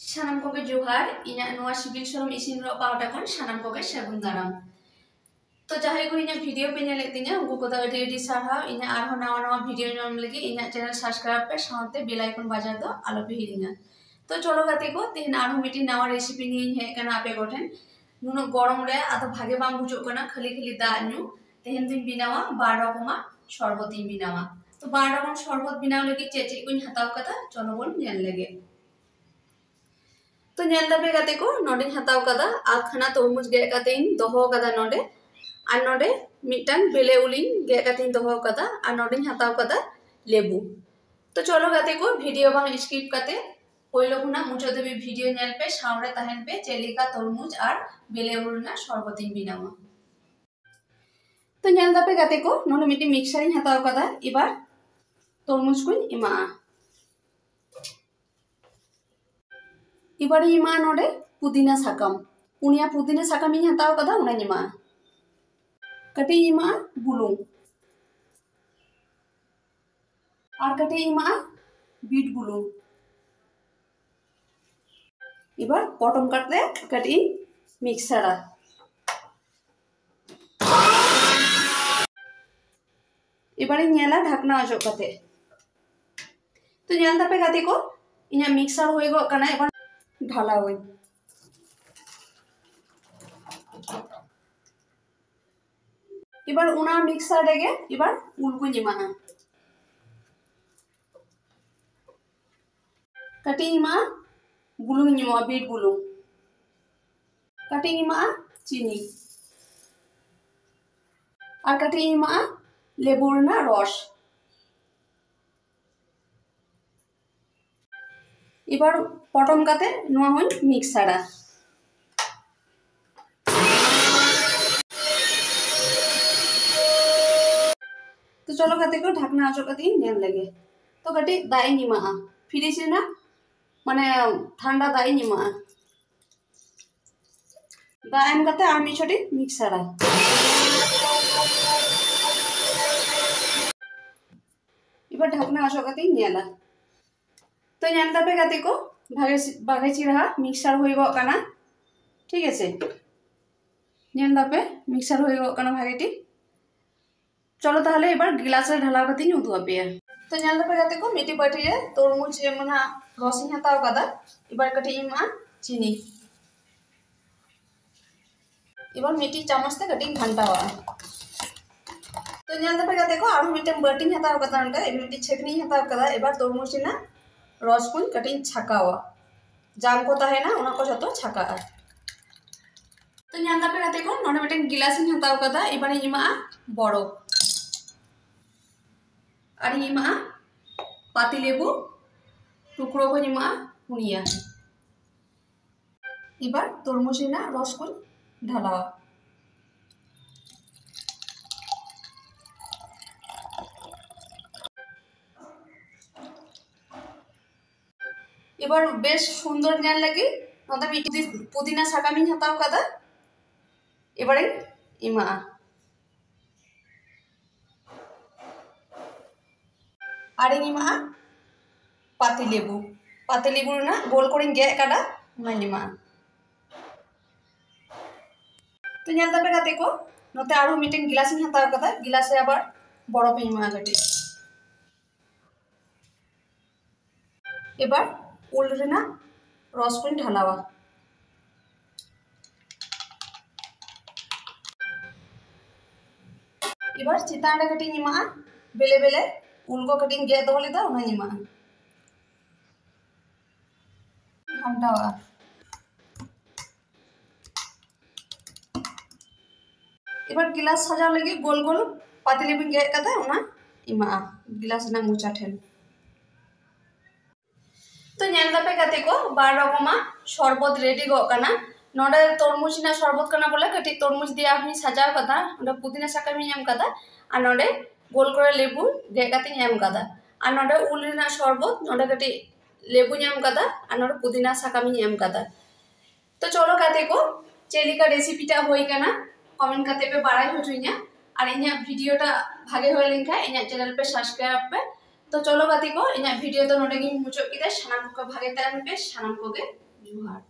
Sanam koge johar inya noa sibil sorom isin ro pahota kon sanam koge sagun daram. तो जहाँ को इन्हें video पे नेले तिन्या उनको को तो एडी सारा इन्हें आर हो नवा वीडियो नाम लगी इन्हें चैनल सब्सक्राइब पे साथ बेल आइकन बजा दो आलो पे हिरिंगा तो चलो गाते को तीन आर हो मिटी नवा रेसिपी नहीं है करना आपे गोठन नुनो गरम रे आतो भागे बाम बुझो करना खाली खाली दा न्यू तेहन दिन बिनावा 12 रकमा शरबत बिनावा तो 12 रकम शरबत बिनाव लगी चेचे को हताव कथा चलो बोन नेल लगे तो नेल दबे गाते को नोडिन हताव कदा आखना तरमुज गे काते इन दोहो कदा नोडे और नोडे मिटन बेले उलिन गे कातिन दोहो कदा और नोडे हताव कदा लेबू तो चलो गाते को वीडियो बांग स्किप करते पहले खुना मुझे देवी वीडियो नेल पे सावरे तहन पे चेलिका तरमुज और बेले उलना शरबतिन बिनावा तो नेल दबे गाते को नोडे मिटी मिक्सर हताव कदा इबार तरमुज को इमा इबार इमा नोडे पुदीना साकाम पुनिया पुदीना साकाम इन हताव कदा उना इमा कटे इमा बुलुंग और कटे इमा बीट बुलुंग इबार पटम काटते कटी मिक्सरा इबार नेला ढाकना अजो कते तो नेल दपे गाते को इना मिक्सर होय गो कना इबार ढाला होय इबार उना मिक्सर देगे इबार उलगु निमा कटी इमा बुलुंग निमा बीट बुलुंग कटी इमा चीनी और कटी इमा लेबुर ना रस इबार पटम काते नुआ होय मिक्सरा तो चलो गाते को ढाकना आचो कती नेल लगे तो कटी दाई निमा फ्रिज ना माने ठंडा दाई निमा दाएम कते आमी छोटी मिक्सरा इबार ढाकना आचो कती नेला तो नेल दबे गाते को भागे चिरा मिक्सर होय गो काना ठीक है नेल दबे मिक्सर होय गो काना भागेटी चलो ताहले एबार गिलास रे ढाला कती उदु आपे तो नेल दबे गाते को मिटी बाटी रे तरमुज एमना रसिन हताव कदा एबार कटी इमा चीनी एबार मिटी चामच ते कटी घंटावा तो नेल दबे गाते को आरो मिटे बाटी हताव कदा अंटा ए मिटी छेकनी हताव कदा एबार तरमुज ना रस को कटी छकावा जाम को ताहे ना उना को जतो छका तो नेल दबे गाते को नोडे मिटे गिलास हताव कदा एबार इमा बड़ो और इमा पाती लेबू टुकड़ो को इमा पुनिया इबार तरमुज ना रस को ढालावा इबार बेश सुंदर नेल लगी नोदा मिटी पुदीना साकामी हताव कदा एबारे इमा और इमा पाती लेबू ना गोल करे गे काटा उना तो नेल दबे गाते को नोते आरो मिटेन गिलास हताव कदा गिलास रे आबार बड़ो पे इमा गटी एबार उल रेना रस को ढालावा एबार चितान रे कटी इमा बेले बेले उल को कटिंग गे दो लेदा उना इमा घंटावा एबार गिलास सजाव लगी गोल गोल पाती लेबू गे कदा उना इमा गिलास ना मुचा ठेन तो नेल दपे गाते को 12 रकमा शरबत रेडी गो कना नोडे तरमुज ना शरबत कना बोले कटी तरमुज दिया अपनी सजाव कदा नोडे पुदीना साकामी एम कदा और नोडे गोल करे लेबू गे काती एम कदा और नोडे उल ना शरबत नोडे कटी लेबू एम कदा और नोडे पुदीना साकामी एम कदा तो चलो गाते को चेलिका रेसिपीटा होई कना कमेंट करते पे बाराई होइना और इना वीडियोटा भागे होय लेनखा इना चैनल पे सब्सक्राइब पे तो चलो गाती को इन भिडियो तो नोडे गिन मुचाद किदा सानाम को भागे तान पे सानाम को गे ᱡᱚᱦᱟᱨ।